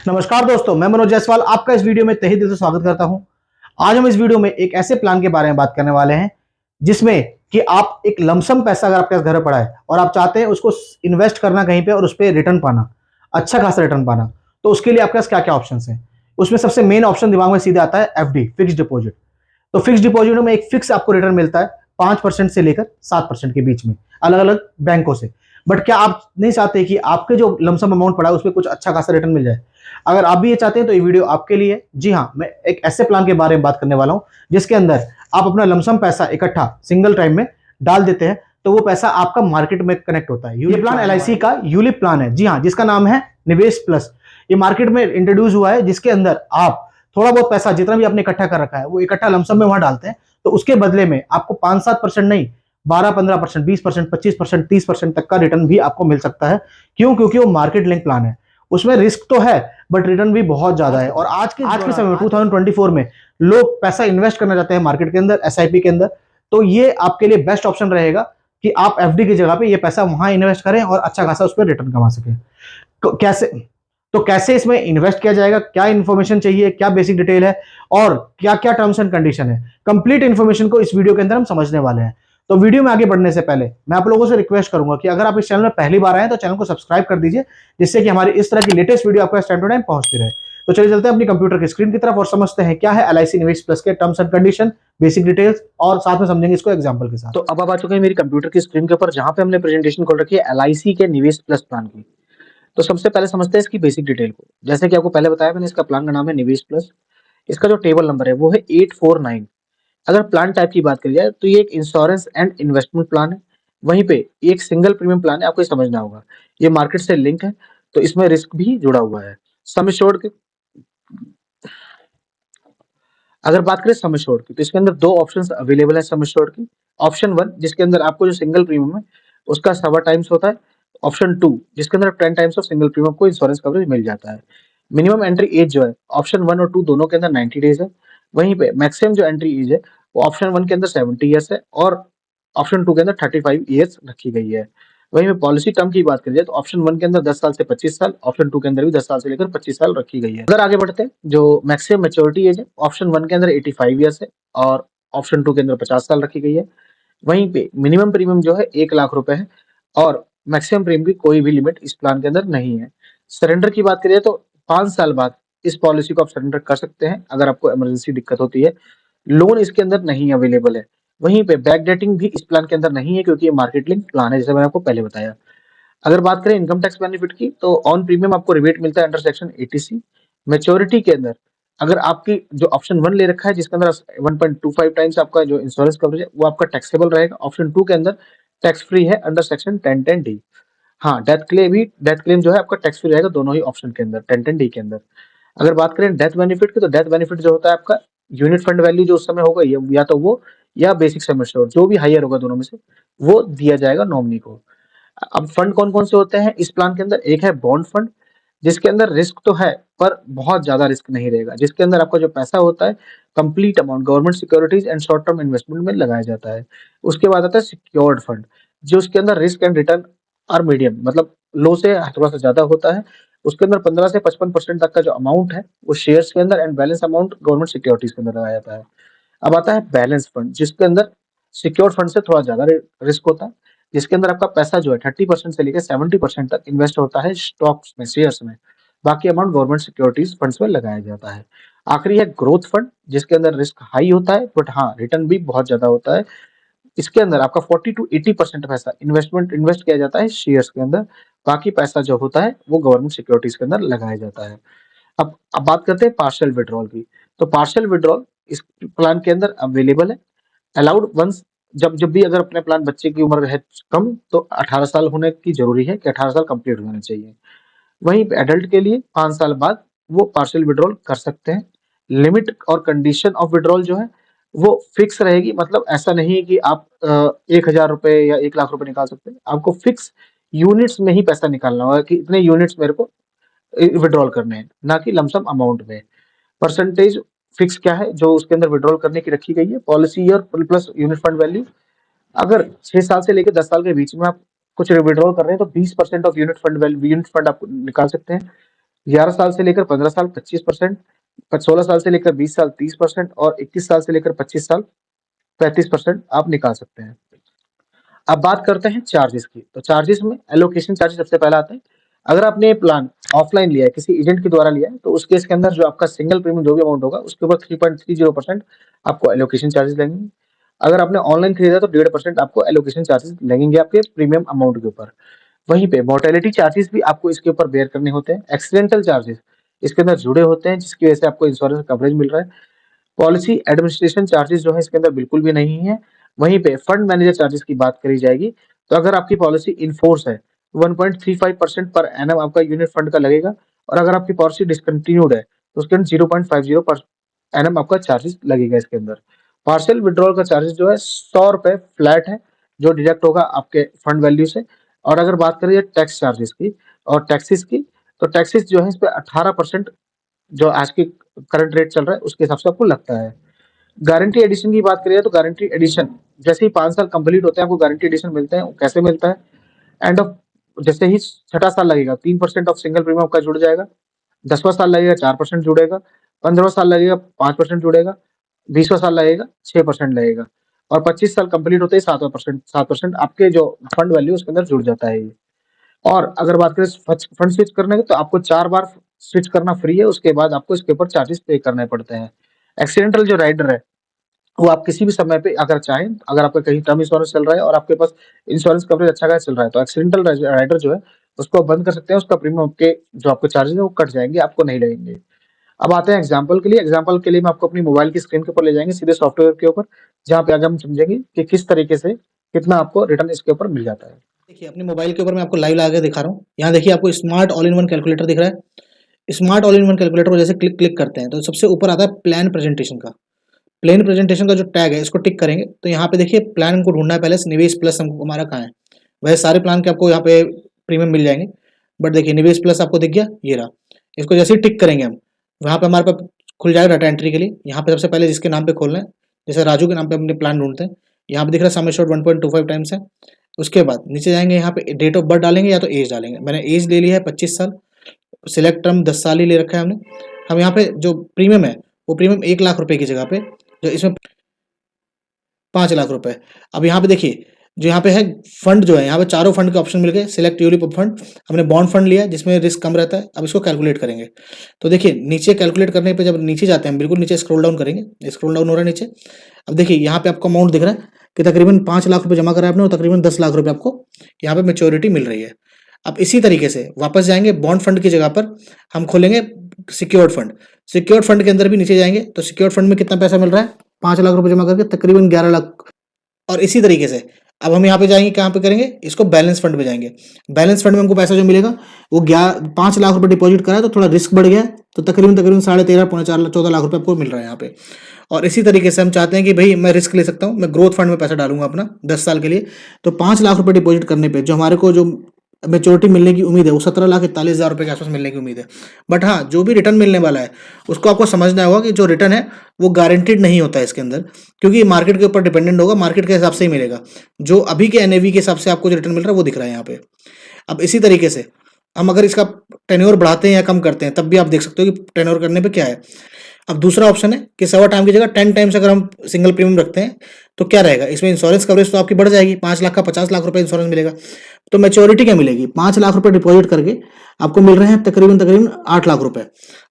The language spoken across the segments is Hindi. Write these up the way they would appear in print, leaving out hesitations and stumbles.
नमस्कार दोस्तों, मैं मनोज जायसवाल आपका इस वीडियो में तहे दिल से स्वागत करता हूं। आज हम इस वीडियो में एक ऐसे प्लान के बारे में बात करने वाले हैं जिसमें कि आप एक लमसम पैसा अगर आपके पास घर पड़ा है और आप चाहते हैं उसको इन्वेस्ट करना कहीं पे और उस पर रिटर्न पाना, अच्छा खासा रिटर्न पाना, तो उसके लिए आपके पास क्या क्या ऑप्शन हैं। उसमें सबसे मेन ऑप्शन दिमाग में सीधे आता है एफडी, फिक्स डिपॉजिट। तो फिक्स डिपॉजिट में एक फिक्स आपको रिटर्न मिलता है 5% से लेकर 7% के बीच में, अलग अलग बैंकों से। बट क्या आप नहीं चाहते कि आपके जो लमसम अमाउंट पड़ा है उसमें कुछ अच्छा खासा रिटर्न मिल जाए? अगर आप भी ये चाहते हैं तो ये वीडियो आपके लिए। जी हाँ, मैं एक ऐसे प्लान के बारे में बात करने वाला हूं जिसके अंदर आप अपना लमसम पैसा इकट्ठा सिंगल टाइम में डाल देते हैं तो वो पैसा आपका मार्केट में कनेक्ट होता है। ये प्लान एलआईसी का यूलिप प्लान है। जी हाँ, जिसका नाम है निवेश प्लस। ये मार्केट में इंट्रोड्यूस हुआ है, जिसके अंदर आप थोड़ा बहुत पैसा जितना भी आपने इकट्ठा कर रखा है वो इकट्ठा लमसम में वहां डालते हैं, तो उसके बदले में आपको 5-7% नहीं, 12-15%, 20%, 25%, 30% तक का रिटर्न भी आपको मिल सकता है। क्यों? क्योंकि वो मार्केट लिंक प्लान है। उसमें रिस्क तो है बट रिटर्न भी बहुत ज्यादा है। और आज के समय में 2024 में लोग पैसा इन्वेस्ट करना चाहते हैं मार्केट के अंदर, एसआईपी के अंदर, तो ये आपके लिए बेस्ट ऑप्शन रहेगा कि आप एफडी की जगह पे ये पैसा वहां इन्वेस्ट करें और अच्छा खासा उस पर रिटर्न कमा सकें। कैसे? तो कैसे इसमें इन्वेस्ट किया जाएगा, क्या इन्फॉर्मेशन चाहिए, क्या बेसिक डिटेल है और क्या क्या टर्म्स एंड कंडीशन है, कंप्लीट इन्फॉर्मेशन को इस वीडियो के अंदर हम समझने वाले हैं। तो वीडियो में आगे बढ़ने से पहले मैं आप लोगों से रिक्वेस्ट करूंगा कि अगर आप इस चैनल में पहली बार आए तो चैनल को सब्सक्राइब कर दीजिए, जिससे कि हमारी इस तरह की लेटेस्ट वीडियो आपको टाइम टू टाइम पहुंचती रहे। तो चलिए चलते हैं अपनी कंप्यूटर की स्क्रीन की तरफ और समझते हैं क्या है एलआईसी निवेश प्लस के terms and condition, basic details, और साथ में समझेंगे इसको एग्जांपल के साथ। तो अब आप आ चुके हैं मेरी कंप्यूटर की स्क्रीन के ऊपर, जहां पे हमने प्रेजेंटेशन खोल रखी है एलआईसी के निवेश प्लस प्लान की। तो सबसे पहले समझते हैं इसकी बेसिक डिटेल को। जैसे कि आपको पहले बताया मैंने, इसका प्लान का नाम है निवेश प्लस। इसका जो टेबल नंबर है वो है 849। अगर प्लान टाइप की बात करी जाए तो ये एक इंश्योरेंस एंड इन्वेस्टमेंट प्लान है। वहीं पे एक सिंगल प्रीमियम प्लान है, आपको ये समझना होगा। ये मार्केट से लिंक है, तो इसमें रिस्क भी जुड़ा हुआ है। सम एश्योर्ड की अगर बात करें सम एश्योर्ड की, तो इसके अंदर दो ऑप्शंस अवेलेबल है सम एश्योर्ड की। ऑप्शन 1, जिसके अंदर आपको जो सिंगल प्रीमियम है उसका 1.25 टाइम्स होता है। ऑप्शन 2, जिसके अंदर 10 टाइम्स ऑफ सिंगल प्रीमियम को इंश्योरेंस कवरेज मिल जाता है। मिनिमम एंट्री एज जो है ऑप्शन 1 और 2 दोनों के अंदर 90 डेज है। वहीं पे मैक्सिमम जो एंट्री एज है वो ऑप्शन 1 के अंदर 70 ईयर्स है और ऑप्शन 2 के अंदर 35 ईयर्स रखी गई है। वहीं पे पॉलिसी टर्म की बात करी जाए तो ऑप्शन 1 के अंदर 10 साल से 25 साल, ऑप्शन 2 के अंदर भी 10 साल से लेकर 25 साल रखी गई है। अगर आगे बढ़ते हैं, जो मैक्सिमम मैच्योरिटी एज है ऑप्शन 1 के अंदर 85 ईयर्स है और ऑप्शन 2 के अंदर 50 साल रखी गई है। वहीं पे मिनिमम प्रीमियम जो है 1 लाख रुपए है और मैक्सिमम प्रीमियम की कोई भी लिमिट इस प्लान के अंदर नहीं है। सरेंडर की बात करिए तो 5 साल बाद इस पॉलिसी को आप सरेंडर कर सकते हैं अगर आपको इमरजेंसी दिक्कत होती है। लोन इसके अंदर नहीं अवेलेबल है। वहीं पे बैक डेटिंग भी इस प्लान के अंदर नहीं है, क्योंकि ये मार्केट लिंक प्लान है, जैसे मैंने आपको पहले बताया। अगर बात करें इनकम टैक्स बेनिफिट की, तो ऑन प्रीमियम आपको रिबेट मिलता है अंडर सेक्शन 80C। मैच्योरिटी के अंदर अगर आपकी जो ऑप्शन 1 ले रखा है जिसके अंदर 1.25 टाइम्स आपका जो इंश्योरेंस कवरेज है वो आपका टैक्सेबल रहेगा। ऑप्शन 2 के अंदर टैक्स फ्री है अंडर सेक्शन 1010D। हाँ, डेथ क्लेम जो है आपका टैक्स फ्री रहेगा दोनों ही ऑप्शन के अंदर, 1010D के अंदर। अगर बात करें डेथ बेनिफिट की, तो डेथ बेनिफिट जो होता है आपका यूनिट फंड वैल्यू जो उस समय होगा, या तो वो या बेसिक सम एश्योर्ड, जो भी हायर होगा दोनों में से वो दिया जाएगा नॉमिनी को। अब फंड कौन कौन से होते हैं इस प्लान के अंदर? एक है बॉन्ड फंड, जिसके अंदर रिस्क तो है पर बहुत ज्यादा रिस्क नहीं रहेगा, जिसके अंदर आपका जो पैसा होता है complete amount government securities and short term investment में लगाया जाता है। उसके बाद आता है सिक्योर्ड फंड, जो उसके अंदर रिस्क एंड रिटर्न और मीडियम, मतलब लो से थोड़ा सा ज्यादा होता है। उसके अंदर 15 से 55% तक का जो अमाउंट है वो शेयर्स के अंदर and balance amount government securities के अंदर लगाया जाता है। अब आता है बैलेंस फंड, जिसके अंदर सिक्योर्ड फंड से थोड़ा ज्यादा रिस्क होता है, जिसके अंदर आपका पैसा जो है 30% से लेकर 70% तक इन्वेस्ट होता है स्टॉक्स में, शेयर्स में। बाकी अमाउंट गवर्नमेंट सिक्योरिटीज फंड्स में लगाया जाता है। आखिरी है ग्रोथ फंड, जिसके अंदर रिस्क हाई होता है बट हाँ रिटर्न भी बहुत ज्यादा होता है। इसके अंदर आपका 40 to 80% पैसा इन्वेस्ट किया जाता है शेयर्स के अंदर। बाकी पैसा जो होता है वो गवर्नमेंट सिक्योरिटीज के अंदर लगाया जाता है। अब बात करते हैं पार्शियल विड्रॉल की। तो पार्शियल विड्रॉल इस प्लान के अंदर अवेलेबल है। अलाउड वंस, जब जब भी अगर अपने प्लान बच्चे की उम्र है कम, तो 18 साल होने की जरूरी है कि 18 साल कंप्लीट होने चाहिए। वहीं पे एडल्ट के लिए 5 साल बाद वो पार्शियल विड्रॉल कर सकते हैं। लिमिट और कंडीशन ऑफ विड्रॉल जो है वो फिक्स रहेगी, मतलब ऐसा नहीं है कि आप 1,000 रुपए या 1 लाख रुपए निकाल सकते हैं। आपको फिक्स यूनिट्स में ही पैसा निकालना होगा कि इतने यूनिट्स मेरे को विड्रॉल करने हैं, ना कि लमसम अमाउंट में। परसेंटेज फिक्स क्या है जो उसके अंदर विड्रॉल करने की रखी गई है? Policy year plus unit fund value. अगर 6 साल से लेकर 10 साल के बीच में आप कुछ विड्रॉल कर रहे हैं तो 20% ऑफ यूनिट फंड आप निकाल सकते हैं। 11 साल से लेकर 15 साल 25%, 16 साल से लेकर 20 साल 30% और 21 साल से लेकर 25 साल 35% आप निकाल सकते हैं। अब बात करते हैं चार्जेस की। तो चार्जेस में एलोकेशन चार्जेस सबसे पहला आता है। अगर आपने ये प्लान ऑफलाइन लिया है, किसी एजेंट के द्वारा लिया है, तो उस केस के अंदर जो आपका सिंगल प्रीमियम जो भी अमाउंट होगा उसके ऊपर 3.30% आपको एलोकेशन चार्जेस लगेंगे। अगर आपने ऑनलाइन खरीदा तो 1.5% आपको एलोकेशन चार्जेस लगेंगे आपके प्रीमियम अमाउंट के ऊपर। वहीं पे मोर्टेलिटी चार्जेस भी आपको इसके ऊपर बेयर करने होते हैं। एक्सीडेंटल चार्जेस इसके अंदर जुड़े होते हैं, जिसकी वजह से आपको इंश्योरेंस कवरेज मिल रहा है। पॉलिसी एडमिनिस्ट्रेशन चार्जेस जो है इसके अंदर बिल्कुल भी नहीं है। वहीं पे फंड मैनेजर चार्जेस की बात करी जाएगी, तो अगर आपकी पॉलिसी इन फोर्स है तो 1.35% पर एनम आपका यूनिट फंड का लगेगा, और अगर आपकी पॉलिसी डिसकंटिन्यूड है तो उसके अंदर 0.50 पर एनम आपका चार्जेस लगेगा इसके अंदर। पार्शियल विड्रॉल का चार्जेस जो है 100 रुपए फ्लैट है, जो डिडक्ट होगा आपके फंड वैल्यू से। और अगर बात करें टैक्स चार्जेस की और टैक्सेस की, तो टैक्सेस जो है इस पे 18% जो आज की करंट रेट चल रहा है उसके हिसाब से आपको लगता है। गारंटी एडिशन की बात करें तो गारंटी एडिशन जैसे ही 5 साल कंप्लीट होते हैं आपको गारंटी एडिशन मिलते हैं। वो कैसे मिलता है? एंड ऑफ जैसे ही छठा साल लगेगा 3% ऑफ सिंगल प्रीमियम का जुड़ जाएगा। 10वां साल लगेगा 4% जुड़ेगा। 15वां साल लगेगा 5% जुड़ेगा। 20वां साल लगेगा 6% लगेगा। और 25 साल कंप्लीट होते ही 7% आपके जो फंड वैल्यू उसके अंदर जुड़ जाता है ये। और अगर बात करें फंड स्विच करने की, तो आपको 4 बार स्विच करना फ्री है, उसके बाद आपको इसके ऊपर चार्जेस पे करने पड़ते हैं। एक्सीडेंटल जो राइडर है वो आप किसी भी समय पे अगर चाहें, अगर आपका कहीं टर्म इंश्योरेंस चल रहा है और आपके पास इंश्योरेंस कवरेज अच्छा खासा चल रहा है, तो एक्सीडेंटल राइडर जो है उसको आप बंद कर सकते हैं। उसका प्रीमियम आपके जो आपके चार्जेस है वो कट जाएंगे, आपको नहीं लगेंगे। अब आते हैं एग्जाम्पल के लिए। एग्जाम्पल के लिए मैं आपको अपनी मोबाइल की स्क्रीन के ऊपर ले जाएंगे, सीधे सॉफ्टवेयर के ऊपर, जहाँ पे आगे हम समझेंगे कि किस तरीके से कितना आपको रिटर्न इसके ऊपर मिल जाता है। देखिए अपने मोबाइल के ऊपर मैं आपको लाइव लगा के दिखा रहा हूँ। यहाँ देखिए आपको smart all in one calculator दिख रहा है। Smart all in one calculator को जैसे क्लिक क्लिक करते हैं तो सबसे ऊपर आता है प्लान प्रेजेंटेशन का। प्लेन प्रेजेंटेशन का जो टैग है इसको टिक करेंगे तो यहाँ पे देखिए प्लान हमको ढूंढना है पहले से, निवेश प्लस हमको हमारा कहाँ है। वह सारे प्लान के आपको यहाँ पे प्रीमियम मिल जाएंगे, बट देखिए निवेश प्लस आपको दिख गया, ये रहा। इसको जैसे ही टिक करेंगे हम, वहाँ पे हमारे पास खुल जाएगा डाटा एंट्री के लिए। यहाँ पे सबसे पहले जिसके नाम पे खोलना है, जैसे राजू के नाम पे अपने प्लान ढूंढते हैं, यहाँ पे दिख रहा है सम एश्योर्ड 1.25 टाइम्स है। उसके बाद नीचे जाएंगे, यहाँ पे डेट ऑफ बर्थ डालेंगे या तो एज डालेंगे। मैंने एज ले लिया है 25 साल, सिलेक्ट टर्म 10 साल ही ले रखा है हमने। हम यहाँ पे जो प्रीमियम है वो प्रीमियम 1 लाख रुपए की जगह पे जो इसमें 5 लाख रुपए। अब यहाँ पे देखिए जो यहाँ पे है फंड जो है, यहाँ पे चारों फंड के ऑप्शन मिल गए। सिलेक्ट यूलिप फंड, हमने बॉन्ड फंड लिया जिसमें रिस्क कम रहता है। अब इसको कैलकुलेट करेंगे तो देखिए नीचे कैलकुलेट करने पे जब नीचे जाते हैं, बिल्कुल नीचे स्क्रॉल डाउन करेंगे, स्क्रॉल डाउन हो रहा है नीचे। अब देखिए यहाँ पे आपको अमाउंट दिख रहा है कि तकरीबन 5 लाख रुपए जमा करा है आपने और तकरीबन 10 लाख रुपए आपको यहाँ पे मेच्योरिटी मिल रही है। अब इसी तरीके से वापस जाएंगे बॉन्ड फंड की जगह पर हम खोलेंगे सिक्योर्ड फंड। सिक्योर्ड फंड के अंदर भी नीचे जाएंगे तो सिक्योर्ड फंड में कितना पैसा मिल रहा है, 5 लाख रुपए जमा करके तकरीबन 11 लाख। और इसी तरीके से अब हम यहाँ पे जाएंगे, कहाँ पे करेंगे इसको, बैलेंस फंड पे जाएंगे। बैलेंस फंड में हमको पैसा जो मिलेगा वो 5 लाख रुपए डिपॉजिट करा है तो थोड़ा रिस्क बढ़ गया है, तो तकरीबन 13.5 पौने 14 लाख रुपए आपको मिल रहा है यहाँ पे। और इसी तरीके से हम चाहते हैं कि भाई मैं रिस्क ले सकता हूँ, मैं ग्रोथ फंड में पैसा डालूंगा अपना 10 साल के लिए, तो 5 लाख रुपए डिपॉजिट करने पे जो हमारे को जो मेच्योरिटी मिलने की उम्मीद है वो 17,41,000 रुपए के आसपास मिलने की उम्मीद है। बट हाँ, जो भी रिटर्न मिलने वाला है उसको आपको समझना होगा कि जो रिटर्न है वो गारंटीड नहीं होता है इसके अंदर, क्योंकि मार्केट के ऊपर डिपेंडेंट होगा, मार्केट के हिसाब से ही मिलेगा। जो अभी के एनएवी के हिसाब से आपको जो रिटर्न मिल रहा है वो दिख रहा है यहाँ पे। अब इसी तरीके से हम अगर इसका टेन्योर बढ़ाते हैं या कम करते हैं तब भी आप देख सकते हो कि टेन्योर करने पे क्या है। अब दूसरा ऑप्शन है कि 1.25 टाइम की जगह 10 टाइम्स अगर हम सिंगल प्रीमियम रखते हैं तो क्या रहेगा, इसमें इंश्योरेंस कवरेज तो आपकी बढ़ जाएगी, 5 लाख का 50 लाख रुपए इंश्योरेंस मिलेगा। तो मेच्योरिटी क्या मिलेगी, 5 लाख रुपए डिपॉजिट करके आपको मिल रहे हैं तकरीबन 8 लाख रुपए।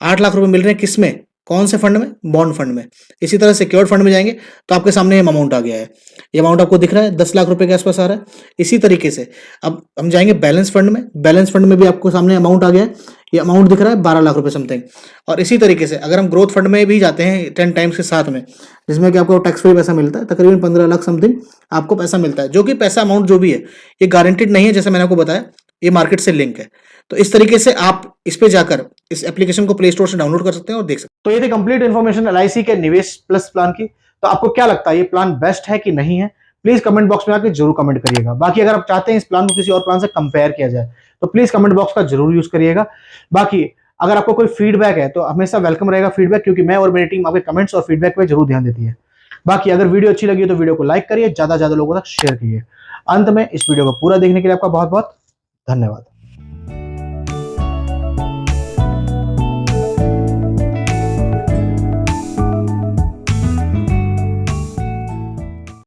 8 लाख रुपए मिल रहे हैं किस में, कौन से फंड में, बॉन्ड फंड में। इसी तरह सिक्योर्ड फंड में जाएंगे तो आपके सामने ये अमाउंट आ गया है, ये अमाउंट आपको दिख रहा है 10 लाख रुपए के आसपास आ रहा है। इसी तरीके से अब हम जाएंगे बैलेंस फंड में, बैलेंस फंड में भी आपको सामने अमाउंट आ गया है, ये अमाउंट दिख रहा है 12 लाख रुपए समथिंग। और इसी तरीके से अगर हम ग्रोथ फंड में भी जाते हैं 10 टाइम्स के साथ में, जिसमें कि आपको टैक्स फ्री पैसा मिलता है, तकरीबन 15 लाख समथिंग आपको पैसा मिलता है, जो कि पैसा अमाउंट जो भी है ये गारंटेड नहीं है, जैसे मैंने आपको बताया ये मार्केट से लिंक है। तो इस तरीके से आप इस पे जाकर इस एप्लीकेशन को प्ले स्टोर से डाउनलोड कर सकते हैं और देख सकते हैं। तो ये थी कंप्लीट इन्फॉर्मेशन एलआईसी के निवेश प्लस प्लान की। तो आपको क्या लगता है ये प्लान बेस्ट है कि नहीं है, प्लीज कमेंट बॉक्स में आके जरूर कमेंट करिएगा। बाकी अगर आप चाहते हैं इस प्लान को किसी और प्लान से कंपेयर किया जाए तो प्लीज कमेंट बॉक्स का जरूर यूज करिएगा। बाकी अगर आपको कोई फीडबैक है तो हमेशा वेलकम रहेगा फीडबैक, क्योंकि मैं और मेरी टीम आपके कमेंट्स और फीडबैक पे जरूर ध्यान देती है। बाकी अगर वीडियो अच्छी लगी तो वीडियो को लाइक करिए, ज्यादा से ज्यादा लोगों तक शेयर करिए। अंत में इस वीडियो को पूरा देखने के लिए आपका बहुत बहुत धन्यवाद।